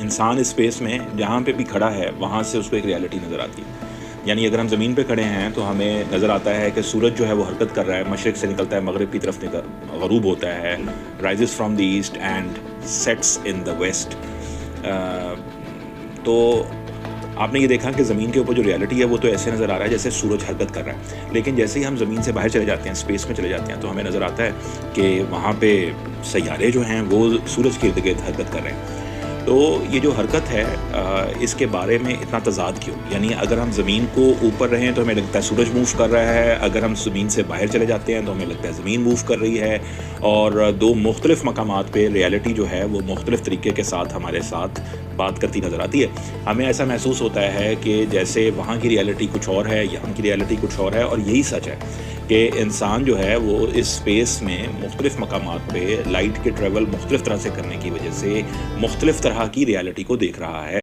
इंसान इस स्पेस में जहाँ पे भी खड़ा है वहाँ से उसको एक रियलिटी नज़र आती है। यानी अगर हम ज़मीन पे खड़े हैं तो हमें नज़र आता है कि सूरज जो है वो हरकत कर रहा है, मशरिक़ से निकलता है, मगरिब की तरफ ग़रूब होता है, rises from the east and sets in the west. तो आपने ये देखा कि ज़मीन के ऊपर जो रियलिटी है वो तो ऐसे नज़र आ रहा है जैसे सूरज हरकत कर रहा है, लेकिन जैसे ही हम ज़मीन से बाहर चले जाते हैं, स्पेस में चले जाते हैं, तो हमें नज़र आता है कि वहाँ पे सैयारे जो हैं वो सूरज के इर्द गिर्द हरकत कर रहे हैं। तो ये जो हरकत है इसके बारे में इतना तज़ाद क्यों? यानी अगर हम ज़मीन को ऊपर रहें तो हमें लगता है सूरज मूव कर रहा है, अगर हम ज़मीन से बाहर चले जाते हैं तो हमें लगता है ज़मीन मूव कर रही है, और दो मुख्तलिफ़ मकामात पे रियलिटी जो है वो मुख्तलिफ़ तरीके के साथ हमारे साथ बात करती नज़र आती है। हमें ऐसा महसूस होता है कि जैसे वहाँ की रियलिटी कुछ और है, यहाँ की रियलिटी कुछ और है, और यही सच है कि इंसान जो है वो इस स्पेस में मुख्तलिफ़ मकामात पे लाइट के ट्रैवल मुख्तलिफ़ तरह से करने की वजह से मुख्तलिफ़ तरह की रियलिटी को देख रहा है।